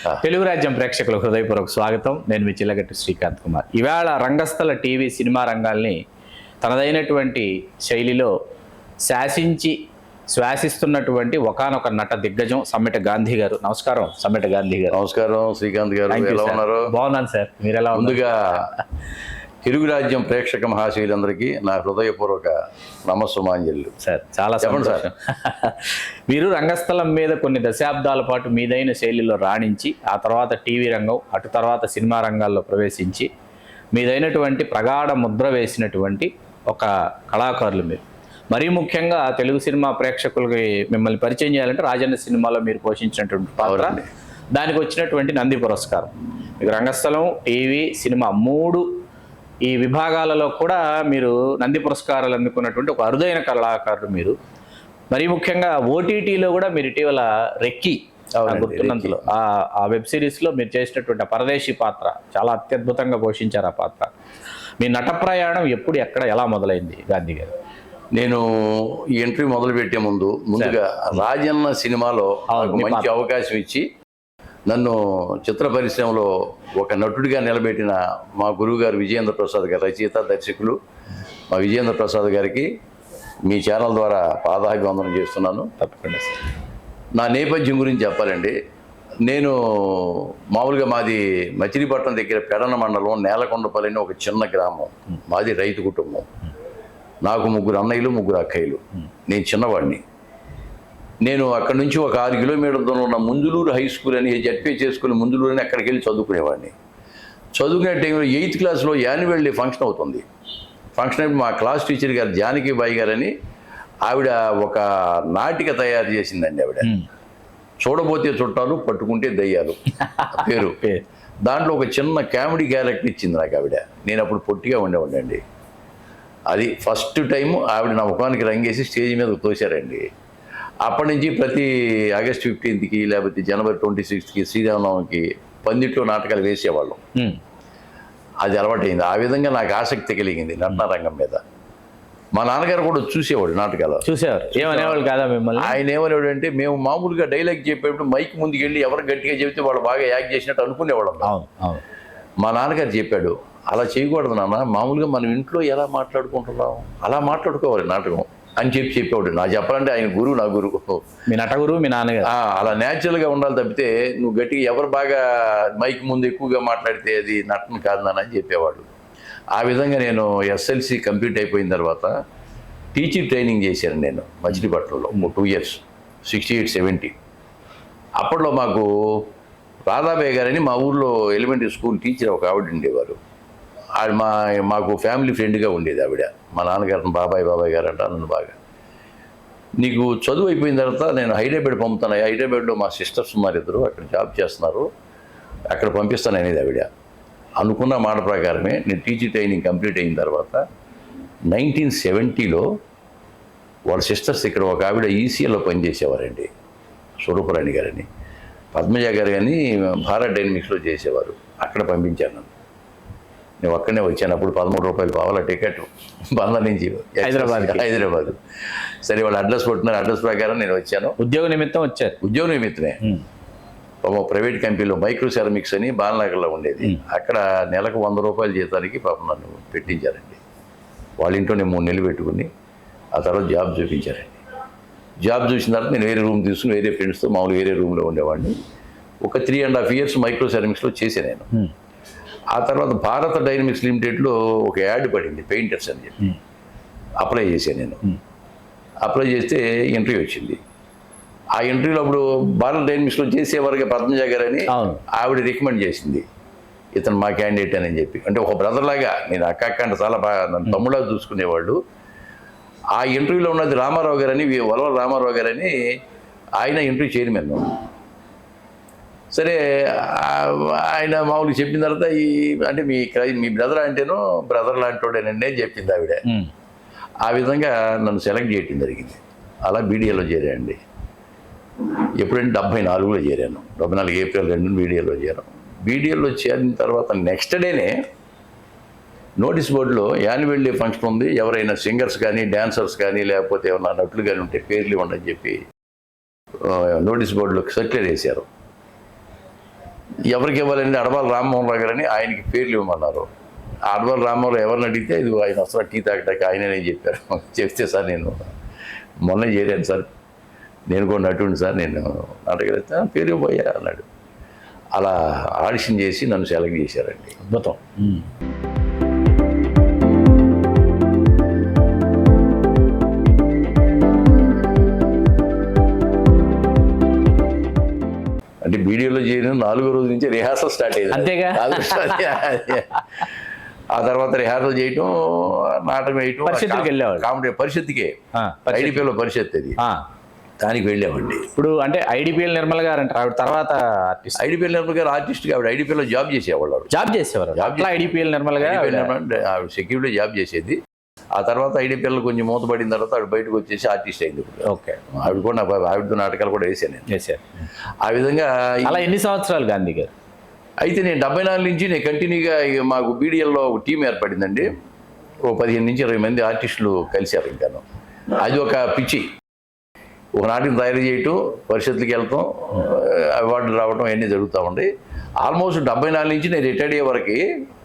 తెలుగు రాజ్యం ప్రేక్షకులకు హృదయపూర్వక స్వాగతం. నేను మీ చిల్లగట్టి శ్రీకాంత్ కుమార్. ఇవాళ రంగస్థల టీవీ సినిమా రంగాల్ని తనదైనటువంటి శైలిలో శాసించి శ్వాసిస్తున్నటువంటి ఒకానొక నట దిగ్గజం సమ్మెట గాంధీ గారు. నమస్కారం సమ్మెట గాంధీ గారు. నమస్కారం శ్రీకాంత్ గారు, ఎలా ఉన్నారు? బాగున్నాను సార్, మీరు ఎలా ఉన్నారు? ముందుగా తెలుగు రాజ్యం ప్రేక్షక మహాశైలందరికీ నా హృదయపూర్వక నమస్సుమాంజలు. సార్ చాలా చెప్పండి సార్. మీరు రంగస్థలం మీద కొన్ని దశాబ్దాల పాటు మీదైన శైలిలో రాణించి ఆ తర్వాత టీవీ రంగం, అటు తర్వాత సినిమా రంగాల్లో ప్రవేశించి మీదైనటువంటి ప్రగాఢ ముద్ర వేసినటువంటి ఒక కళాకారులు మీరు. మరీ ముఖ్యంగా తెలుగు సినిమా ప్రేక్షకులకి మిమ్మల్ని పరిచయం చేయాలంటే రాజన్న సినిమాలో మీరు పోషించినటువంటి పాత్ర, దానికి వచ్చినటువంటి నంది పురస్కారం. మీకు రంగస్థలం, టీవీ, సినిమా మూడు ఈ విభాగాలలో కూడా మీరు నంది పురస్కారాలు అందుకున్నటువంటి ఒక అరుదైన కళాకారుడు మీరు. మరీ ముఖ్యంగా ఓటీటీలో కూడా మీరు ఇటీవల రెక్కి గుర్తున్నంతలో ఆ వెబ్ సిరీస్లో మీరు చేసినటువంటి పరదేశీ పాత్ర చాలా అత్యద్భుతంగా పోషించారు ఆ పాత్ర. మీ నట ప్రయాణం ఎప్పుడు, ఎక్కడ, ఎలా మొదలైంది గాంధీ గారు? నేను ఈ ఇంటర్వ్యూ మొదలుపెట్టే ముందుగా రాజన్న సినిమాలో మంచి అవకాశం ఇచ్చి నన్ను చిత్ర పరిశ్రమలో ఒక నటుడిగా నిలబెట్టిన మా గురువు గారు విజయేంద్ర ప్రసాద్ గారు, రచయిత దర్శకులు మా విజయేంద్ర ప్రసాద్ గారికి మీ ఛానల్ ద్వారా పాదాభివందనం చేస్తున్నాను. తప్పకుండా సార్. నా నేపథ్యం గురించి చెప్పాలండి. నేను మామూలుగా మాది మచిలీపట్నం దగ్గర పెడన మండలం నేలకొండపల్లి అని ఒక చిన్న గ్రామం. మాది రైతు కుటుంబం. నాకు 3 అన్నయ్యలు 3 అక్కయ్యలు. నేను చిన్నవాడిని. నేను అక్కడి నుంచి ఒక 6 కిలోమీటర్ల దూరంలో ఉన్న ముందులూరు హై స్కూల్ అని జడ్పీ చేసుకుని ముందులూరు అని అక్కడికి వెళ్ళి చదువుకునేవాడిని. చదువుకునే టైంలో 8th క్లాస్లో యాన్యువల్ డే ఫంక్షన్ అవుతుంది. ఫంక్షన్ అయినప్పుడు మా క్లాస్ టీచర్ గారు జానకి బాయి గారని ఆవిడ ఒక నాటిక తయారు చేసిందండి. ఆవిడ చూడబోతే చుట్టాలు, పట్టుకుంటే దయ్యాలు పేరు. దాంట్లో ఒక చిన్న కామెడీ క్యారెక్టర్ ఇచ్చింది నాకు ఆవిడ. నేను అప్పుడు పొట్టిగా ఉండేవాడినండి. అది ఫస్ట్ టైం ఆవిడ నా ముఖానికి రంగేసి స్టేజ్ మీద తోశారండి. అప్పటి నుంచి ప్రతి ఆగస్ట్ 15కి లేకపోతే జనవరి 26కి శ్రీరామనవమికి పందిట్లో నాటకాలు వేసేవాళ్ళం. అది అలవాటైంది. ఆ విధంగా నాకు ఆసక్తి కలిగింది నటన రంగం మీద. మా నాన్నగారు కూడా చూసేవాడు నాటకాలు. చూసేవారు. ఏమనేవాళ్ళు కాదా మిమ్మల్ని? ఆయన ఏమనేవాడు అంటే, మేము మామూలుగా డైలాగ్ చెప్పేటప్పుడు మైక్ ముందుకు వెళ్ళి ఎవరు గట్టిగా చెబితే వాళ్ళు బాగా యాక్ట్ చేసినట్టు అనుకునేవాళ్ళం. మా నాన్నగారు చెప్పాడు, అలా చేయకూడదు నాన్న, మామూలుగా మనం ఇంట్లో ఎలా మాట్లాడుకుంటున్నాం అలా మాట్లాడుకోవాలి నాటకం అని చెప్పేవాడు. నా చెప్పాలంటే ఆయన గురువు, నా గురువు. మీ నట గురువు మీ నాన్నగారు. అలా న్యాచురల్గా ఉండాలి తప్పితే నువ్వు గట్టిగా ఎవరు బాగా మైక్ ముందు ఎక్కువగా మాట్లాడితే అది నటన కాదు నాన్న అని చెప్పేవాడు. ఆ విధంగా నేను SLC కంప్లీట్ అయిపోయిన తర్వాత టీచింగ్ ట్రైనింగ్ చేశాను నేను మచిలీపట్నంలో 2 years, 68-70. అప్పట్లో మాకు రాధాబాయ్ గారని మా ఊర్లో ఎలిమెంటరీ స్కూల్ టీచర్ ఒక ఆవిడ ఉండేవారు. ఆవిడ మాకు ఫ్యామిలీ ఫ్రెండ్గా ఉండేది ఆవిడ. మా నాన్నగారిని బాబాయ్ గారు అంట నన్ను బాగా. నీకు చదువు అయిపోయిన తర్వాత నేను హైదరాబాద్ పంపుతాను, హైదరాబాద్లో మా సిస్టర్స్ ఉన్నారు, 2 అక్కడ జాబ్ చేస్తున్నారు, అక్కడ పంపిస్తాను అనేది ఆవిడ. అనుకున్న మాట ప్రకారమే నేను టీచింగ్ ట్రైనింగ్ కంప్లీట్ అయిన తర్వాత 1970లో వాళ్ళ సిస్టర్స్ ఇక్కడ ఒక ఆవిడ ECLలో పనిచేసేవారండి, స్వరూపరాణి గారని. పద్మజ గారు కానీ భారత్ డైనమిక్స్లో చేసేవారు. అక్కడ పంపించాను నన్ను. నేను అక్కడనే వచ్చాను. అప్పుడు 13 రూపాయలు కావాలా టికెట్ బండ్ల నుంచి హైదరాబాద్. సరే వాళ్ళు అడ్రస్ కొట్టినారు, అడ్రస్ ప్రకారం నేను వచ్చాను. ఉద్యోగ నిమిత్తం వచ్చారు? ఉద్యోగ నిమిత్తమే. ప్రైవేట్ కంపెనీలో మైక్రో సెరామిక్స్ అని బాలనగర్లో ఉండేది. అక్కడ నెలకు 100 రూపాయల జీతానికి పాపం నన్ను పెట్టించారండి. వాళ్ళ ఇంట్లో నేను 3 నెలలు పెట్టుకుని ఆ తర్వాత జాబ్ చూపించారండి. జాబ్ చూసిన తర్వాత నేను వేరే రూమ్ తీసుకుని వేరే ఫ్రెండ్స్తో మామూలు వేరే రూమ్లో ఉండేవాడిని. ఒక 3.5 years మైక్రో సెరామిక్స్లో చేశాను నేను. ఆ తర్వాత భారత్ డైనమిక్స్ లిమిటెడ్లో ఒక యాడ్ పడింది, పెయింటర్స్ అని చెప్పి. అప్లై చేశాను నేను. అప్లై చేస్తే ఇంటర్వ్యూ వచ్చింది. ఆ ఇంటర్వ్యూలో అప్పుడు భారత్ డైనమిక్స్లో చేసేవారుగా పద్మజ గారు అని ఆవిడ రికమెండ్ చేసింది, ఇతను మా క్యాండిడేట్ అని చెప్పి. అంటే ఒక బ్రదర్ లాగా, నేను అక్క అంటే చాలా బాగా నన్ను తమ్ముళ్ళగా చూసుకునేవాళ్ళు. ఆ ఇంటర్వ్యూలో ఉన్నది రామారావు గారని, వలవల రామారావు గారని, ఆయన ఇంటర్వ్యూ చైర్మన్. సరే ఆయన మామూలుగా చెప్పిన తర్వాత అంటే మీ బ్రదర్ అంటేనో బ్రదర్ లాంటోడేనండి అని చెప్పింది ఆవిడ. ఆ విధంగా నన్ను సెలెక్ట్ చేయడం జరిగింది. అలా BDAలో చేరానండి. ఎప్పుడంటే 74లో చేరాను. 74 April 2 BDAలో చేరాను. BDAలో చేరిన తర్వాత నెక్స్ట్ డేనే నోటీస్ బోర్డులో యాన్యువల్ డే ఫంక్షన్ ఉంది, ఎవరైనా సింగర్స్ కానీ డాన్సర్స్ కానీ లేకపోతే ఏమన్నా నటులు కానీ ఉంటే పేర్లు ఇవ్వండి అని చెప్పి నోటీస్ బోర్డులో సర్క్యులర్ వేశారు. ఎవరికి ఇవ్వాలండి అడవాల రామ్మోహన్ రావు గారని ఆయనకి పేర్లు ఇవ్వమన్నారు. అడవాల రామ్మోహన్ రావు ఎవరిని అడిగితే ఇది ఆయన వస్తారు టీ తాగటానికి ఆయననే చెప్పారు. చెప్తే సార్ నేను మొన్న చేరాను సార్, నేను కూడా నటుడిని సార్, నేను నాటకం పేరు పోయా అన్నాడు. అలా ఆడిషన్ చేసి నన్ను సెలెక్ట్ చేశారండి. అద్భుతం. అంటే వీడియోలో చేయడం 4వ రోజు నుంచి రిహార్సల్ స్టార్ట్ అయ్యింది. అంతేగా. ఆ తర్వాత రిహార్సల్ చేయటం, నాటకం వేయటం, పరిషత్తుకి వెళ్ళేవాడు. కామెడీ పరిషత్తుకే, ఐడిపిఎల్లో పరిషత్ అది, దానికి వెళ్ళామండి. ఇప్పుడు అంటే ఐడిపిఎల్ నిర్మల్ గారు అంటారు, ఆవిడ తర్వాత ఆర్టిస్ట్. ఐడిపిఎల్ నిర్మల్ గారు ఆర్టిస్ట్గా ఆవిడ ఐడిపిఎల్లో జాబ్ చేసేవాళ్ళు. జాబ్ చేసేవారు. ఐడిపిఎల్ నిర్మల్ గారు ఆవిడ సెక్యూరిటీ జాబ్ చేసేది. ఆ తర్వాత ఐడిపిఎల్ కొంచెం మూతపడిన తర్వాత ఆవిడ బయటకు వచ్చేసి ఆర్టిస్ట్ అయింది. ఓకే. ఆవిడ కూడా ఆవిడతో నాటకాలు కూడా వేసాను నేను. చేశారు. ఆ విధంగా అలా ఎన్ని సంవత్సరాలు గాంధీ గారు? అయితే నేను 74 నుంచి నేను కంటిన్యూగా మాకు బీడిఎల్లో ఒక టీం ఏర్పడిందండి. ఓ 15 నుంచి 20 మంది ఆర్టిస్టులు కలిశారు. ఇంకాను అది ఒక పిచ్చి. ఒక నాటకం తయారు చేయటం, పరిషత్తులకి వెళ్తాం, అవార్డులు రావడం అన్నీ జరుగుతూ ఉండి ఆల్మోస్ట్ 74 నుంచి నేను రిటైర్డ్ అయ్యే వరకు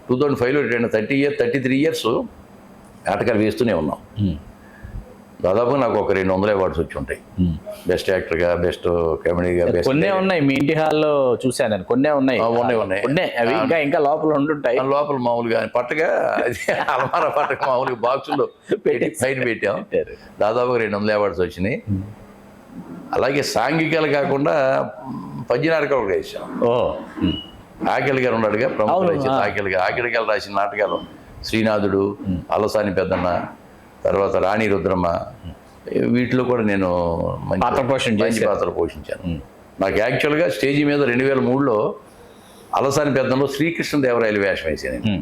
2005లో రిటైర్డ్ 33 ఇయర్స్ నాటకాలు వేస్తూనే ఉన్నాం. దాదాపు నాకు ఒక 200 అవార్డ్స్ వచ్చి ఉంటాయి. బెస్ట్ యాక్టర్గా, బెస్ట్ కామెడీగా. కొన్నే ఉన్నాయి మీ ఇంటి హాల్లో చూశాను నేను. కొన్నే ఉన్నాయి. అవి ఇంకా లోపల ఉండుంటాయి. లోపల మామూలుగా పట్టగా అలమార పట్టక మామూలుగా బాక్సుల్లో పెట్టి సైడ్ పెట్టాం. దాదాపు 200 అవార్డ్స్ వచ్చినాయి. అలాగే సాంఘికాలు కాకుండా పద్య నాటకాలు కూడా వేసాం. ఆకిలి గారు ఉన్నాడుగా, ప్రముఖ రచయిత ఆకిలి గారు రాసిన నాటకాలు శ్రీనాథుడు, అలసాని పెద్దన్న, తర్వాత రాణి రుద్రమ్మ, వీటిలో కూడా నేను మంచి పాత్ర పోషించాను. నాకు యాక్చువల్గా స్టేజీ మీద 2003లో అలసాని పెద్దలో శ్రీకృష్ణదేవరాయలు వేషం వేసాను నేను.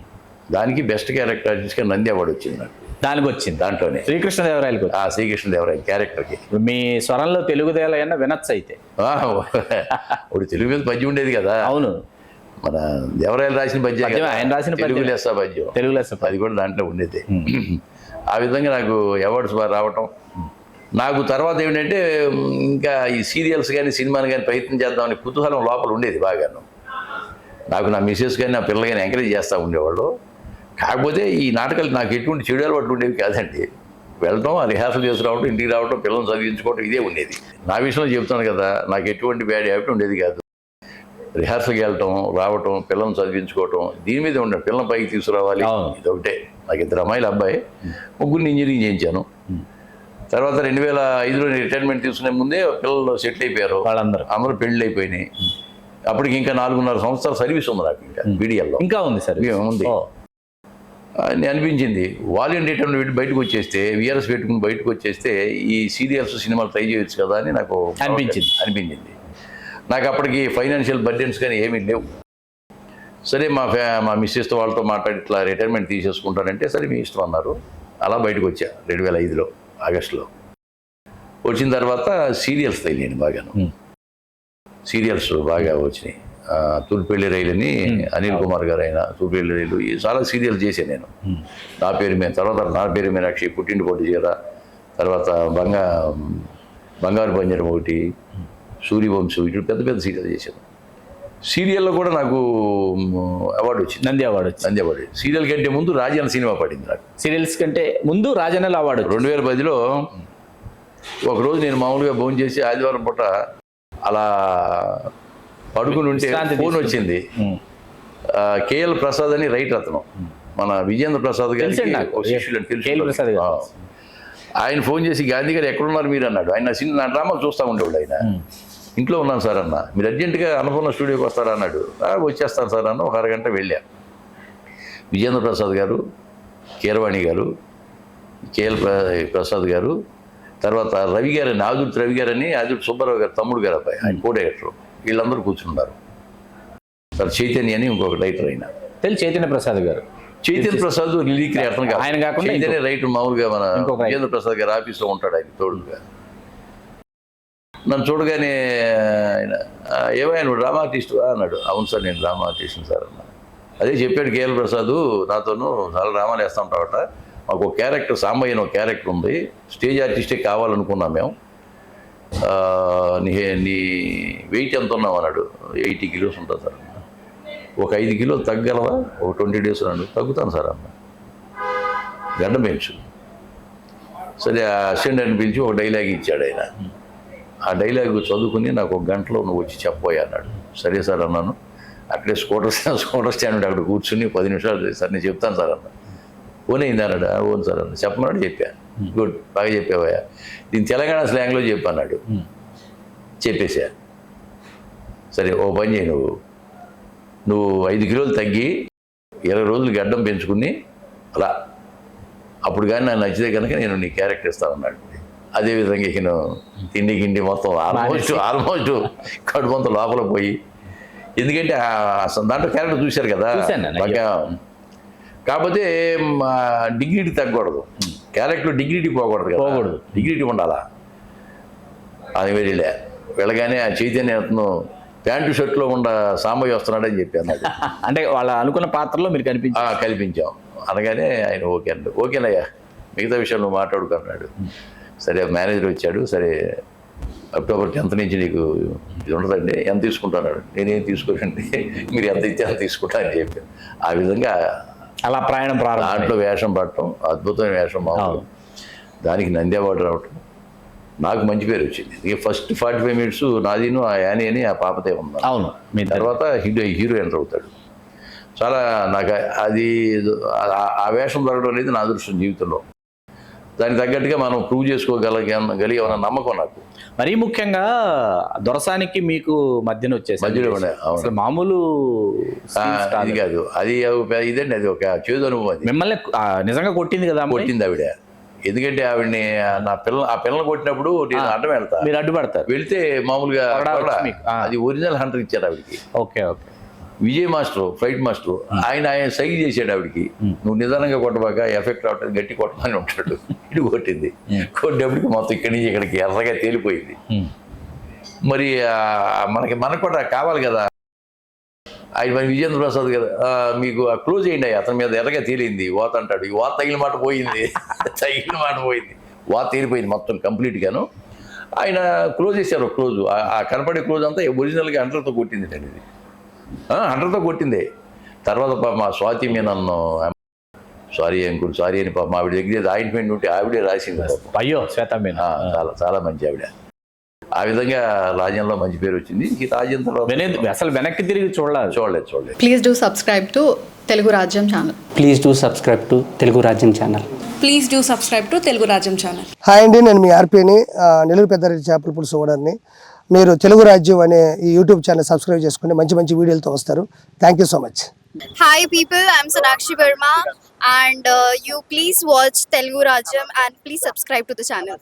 దానికి బెస్ట్ క్యారెక్టర్ ఆర్టిస్ట్గా నంది అవార్డు వచ్చింది నాకు. దానికి వచ్చింది. దాంట్లోనే శ్రీకృష్ణదేవరాయలు. శ్రీకృష్ణదేవరాయలు క్యారెక్టర్కి. మీ స్వరంలో తెలుగుదేలైనా వినొచ్చు అయితే. ఇప్పుడు తెలుగు మీద పద్యం ఉండేది కదా. అవును. మన దేవరాయలు రాసిన పద్యం, ఆయన రాసిన తెలుగు లెస్స పద్యం, తెలుగు లెస్స అది కూడా దాంట్లో ఉండేది. ఆ విధంగా నాకు అవార్డ్స్ రావటం. నాకు తర్వాత ఏమిటంటే ఇంకా ఈ సీరియల్స్ కానీ సినిమాలు కానీ ప్రయత్నం చేద్దామని కుతూహలం లోపల ఉండేది బాగాను. నాకు నా మిస్సెస్ కానీ నా పిల్లలు కానీ ఎంకరేజ్ చేస్తూ ఉండేవాళ్ళు. కాకపోతే ఈ నాటకాలు నాకు ఎటువంటి చెడు అలవాట్లు ఉండేవి కాదండి. వెళ్ళటం, రిహార్సల్ చేసి రావడం, ఇంటికి రావడం, పిల్లల్ని చదివించుకోవడం, ఇదే ఉండేది. నా విషయంలో చెప్తాను కదా, నాకు ఎటువంటి బ్యాడ్ హ్యాబిట్ ఉండేది కాదు. రిహార్సల్కి వెళ్ళటం, రావటం, పిల్లల్ని చదివించుకోవటం, దీని మీద ఉండే పిల్లల పైకి తీసుకురావాలి, ఇదొకటే. నాకు 2 అమ్మాయిలు, అబ్బాయి, 3 ఇంజనీరింగ్ చేయించాను. తర్వాత 2005లో రిటైర్మెంట్ తీసుకునే ముందే పిల్లలు సెటిల్ అయిపోయారు. అందరూ పెళ్ళి అయిపోయినాయి. అప్పటికి ఇంకా 4.5 సంవత్సరాల సర్వీస్ ఉంది నాకు. ఇంకా బీడిఎల్లో ఇంకా ఉంది సార్, ఉంది అని అనిపించింది. వాల్యూమ్ రిటర్న్ బయటకు వచ్చేస్తే, విఆర్ఎస్ పెట్టుకుని బయటకు వచ్చేస్తే ఈ సీరియల్స్ సినిమాలు ట్రై చేయొచ్చు కదా అని నాకు అనిపించింది. నాకు అప్పటికి ఫైనాన్షియల్ బర్డెన్స్ కానీ ఏమీ లేవు. సరే మా మిస్సెస్తో వాళ్ళతో మాట్లాడి ఇట్లా రిటైర్మెంట్ తీసేసుకుంటానంటే సరే మీ ఇష్టం అన్నారు. అలా బయటకు వచ్చా 2005లో ఆగస్టులో. వచ్చిన తర్వాత సీరియల్స్ తగిలినాయి బాగాను. సీరియల్స్ బాగా వచ్చినాయి. తూర్పెళ్ళి రైలు అని అనిల్ కుమార్ గారు అయినా, తూర్పెళ్ళి రైలు, చాలా సీరియల్స్ చేశాను నేను. నా పేరు మీద, తర్వాత నా పేరు మీనాక్షి, పుట్టింటి పొట్టి చీర, తర్వాత బంగారు పంజరం ఒకటి, సూర్యవంశం, ఇటు పెద్ద పెద్ద సీరియల్ చేశాను. సీరియల్లో కూడా నాకు అవార్డు వచ్చింది, నంది అవార్డు. సీరియల్ కంటే ముందు రాజన్న సినిమా పడింది నాకు. సీరియల్స్ కంటే ముందు రాజన్నల అవార్డు 2010లో. ఒకరోజు నేను మామూలుగా భోజనం చేసి ఆదివారం పూట అలా పడుకుని ఉంటే ఫోన్ వచ్చింది. కేఎల్ ప్రసాద్ అని రైటర్, అతను మన విజేంద్ర ప్రసాద్ గారి శిష్యులని తెలుసు. ఆయన ఫోన్ చేసి గాంధీ గారు ఎక్కడున్నారు మీరు అన్నాడు. ఆయన నా డ్రామాలు చూస్తూ ఉండేవాడు. ఆయన ఇంట్లో ఉన్నాను సార్ అన్న, మీరు అర్జెంటుగా అన్నపూర్ణ స్టూడియోకి వస్తారా అన్నాడు. వచ్చేస్తాను సార్ అన్న. ఒక అరగంట వెళ్ళా. విజేంద్ర ప్రసాద్ గారు, కీరవాణి గారు, కేఎల్ ప్రసాద్ గారు, తర్వాత రవి గారని, ఆదుర్తి రవి గారని, ఆదుర్తి సుబ్బారావు గారు తమ్ముడు గారు అబ్బాయి, ఆయన కో డైరెక్టర్, వీళ్ళందరూ కూర్చున్నారు. సార్ చైతన్య అని ఇంకొక రైటర్ అయినా, చైతన్య ప్రసాద్ గారు. చైతన్య ప్రసాద్ లిరిక్ అతను ఆయన కాకుండా చైతన్య రైటర్ మామూలుగా మన విజేంద్ర ప్రసాద్ గారు ఆఫీస్లో ఉంటాడు, ఆయన తోడుగా. నన్ను చూడగానే ఆయన ఏమైనా నువ్వు డ్రామా ఆర్టిస్టు అన్నాడు. అవును సార్ నేను డ్రామా ఆర్టిస్ట్ని సార్ అన్నా. అదే చెప్పాడు కేఎల్ ప్రసాద్, నాతోనూ చాలా డ్రామాలు వేస్తూ ఉంటావట, మాకు ఒక క్యారెక్టర్ సాంబయ్య అని ఒక క్యారెక్టర్ ఉంది, స్టేజ్ ఆర్టిస్టే కావాలనుకున్నాం మేము, నీ వెయిట్ ఎంత ఉన్నావు అన్నాడు. 80 కిలోస్ ఉంటుంది సార్. ఒక 5 కిలోలు తగ్గలవా ఒక 20 డేస్ అన్నాడు. తగ్గుతాను సార్ అన్న. గడ్డం పెంచు. సరే ఆ అసిస్టెంట్ని పిలిచి ఒక డైలాగ్ ఇచ్చాడు ఆయన. ఆ డైలాగ్ చదువుకుని నాకు ఒక గంటలో నువ్వు వచ్చి చెప్పబోయా అన్నాడు. సరే సార్ అన్నాను. అక్కడే స్కూటర్ స్టాండ్ అక్కడ కూర్చుని 10 నిమిషాలు సార్ నేను చెప్తాను సార్ అన్న. ఓన్ అయింది అన్నాడు. ఓన్ సార్ అన్న. చెప్పమన్నాడు. చెప్పాను. గుడ్, బాగా చెప్పావయ్యా, దీన్ని తెలంగాణ స్లాంగ్లో చెప్పన్నాడు. చెప్పేసా. సరే ఓ పని చేయి, నువ్వు 5 కిలోలు తగ్గి 20 రోజులు గడ్డం పెంచుకుని అలా అప్పుడు కానీ నాకు నచ్చితే కనుక నేను నీ క్యారెక్టర్ ఇస్తానన్నాడు. అదేవిధంగా నేను తిండి గిండి మొత్తం ఆల్మోస్ట్ కడుపంత లోపల పోయి, ఎందుకంటే దాంట్లో క్యారెక్టర్ చూశారు కదా బాగా. కాకపోతే డిగ్నిటీ తగ్గకూడదు, క్యారెక్టర్ డిగ్నిటీ పోకూడదు, డిగ్నిటీ ఉండాలా. అది వెళ్ళలే. వెళ్ళగానే ఆ చైతన్య అతను ప్యాంటు షర్ట్లో సాంబయ్య వస్తున్నాడని చెప్పాను. అంటే వాళ్ళ అనుకున్న పాత్రలో మీరు కల్పించాం. అనగానే ఆయన ఓకే అన్నాడు. ఓకేనయ్యా, మిగతా విషయాలు నువ్వు మాట్లాడుకున్నాడు. సరే మేనేజర్ వచ్చాడు. సరే అక్టోబర్ 10th నుంచి నీకు ఇది ఉండదండి, ఎంత తీసుకుంటున్నాడు. నేనేం తీసుకోనండి, మీరు ఎంత ఇస్తే అంత తీసుకుంటా అని చెప్పాను. ఆ విధంగా అలా ప్రయాణం దాంట్లో వేషం పడటం, అద్భుతమైన వేషం. మామూలు దానికి నంది అవార్డు రావటం, నాకు మంచి పేరు వచ్చింది. ఇక ఫస్ట్ 45 minutes నాదీను ఆ యానీ అని ఆ పాపతే ఉన్నాను. అవును. తర్వాత హీరో ఎంటర్ అవుతాడు. చాలా నాకు అది ఆ వేషం దొరకడం అనేది నా అదృష్టం జీవితంలో. దానికి తగ్గట్టుగా మనం ప్రూవ్ చేసుకోగలిగే నమ్మకం నాకు. మరీ ముఖ్యంగా దొరసానికి మీకు మధ్యన వచ్చేసి మధ్యలో మామూలు అది కాదు, అది ఇదండి, అది ఒక చేదు అనుభవం. మిమ్మల్ని నిజంగా కొట్టింది కదా, కొట్టింది ఆవిడ. ఎందుకంటే ఆవిడని ఆ పిల్లలు కొట్టినప్పుడు నేను అడ్డం వెళ్తా, మీరు అడ్డుపడతారు. వెళ్తే మామూలుగా అది ఒరిజినల్ హంటర్ ఇచ్చారు ఆవిడకి. Okay okay. Vijay master, fight master, ఆయన సైజ్ చేసాడు ఆవిడకి. నువ్వు నిదానంగా కొట్టబాక, ఎఫెక్ట్ రావట్లేదు, గట్టి కొట్టమని ఉంటాడు. ఇటు కొట్టింది. కొట్టేప్పటికి మొత్తం ఇక్కడి నుంచి ఇక్కడికి ఎర్రగా తేలిపోయింది. మరి మనకు కూడా కావాలి కదా. ఆయన మన విజేంద్ర ప్రసాద్ కదా, మీకు క్లోజ్ చేయండి, అతని మీద ఎర్రగా తేలింది వాత అంటాడు. ఈ వాత తగిలిన మాట పోయింది, వాత తేలిపోయింది మొత్తం కంప్లీట్గాను. ఆయన క్లోజ్ చేశారు. క్లోజ్ ఆ కనపడే క్లోజ్ అంతా ఒరిజినల్గా హంటర్తో కొట్టింది అండి. ఇది హంటర్తో కొట్టిందే. తర్వాత పాప మా స్వాతి మీద నన్ను సారీ అంకుల్ సారీ అని పాప ఆవిడ దగ్గర ఆయింట్మెంట్ ఉంటే ఆవిడే రాసింది. అయ్యో శ్వేత మీద చాలా చాలా మంచి ఆవిడ. ఆ విధంగా రాజ్యంలో మంచి పేరు వచ్చింది. ఈ రాజ్యం తర్వాత అసలు వెనక్కి తిరిగి చూడలేదు. Please do subscribe to Telugu Rajyam channel. Please do subscribe to Telugu Rajyam channel. Please do subscribe to Telugu Rajyam channel. Hi అండి, నేను మీ ఆర్పీని, నెల్లూరు పెద్దారెడ్డి చేపల పులుసు ఓనర్ని. మీరు తెలుగు రాజ్యం అనే ఈ యూట్యూబ్ ఛానల్ సబ్స్క్రైబ్ చేసుకుని మంచి మంచి వీడియోలతో వస్తారు. Thank you so much. Hi people, I'm Sonakshi Verma and you please watch Telugu Rajyam and please subscribe to the channel.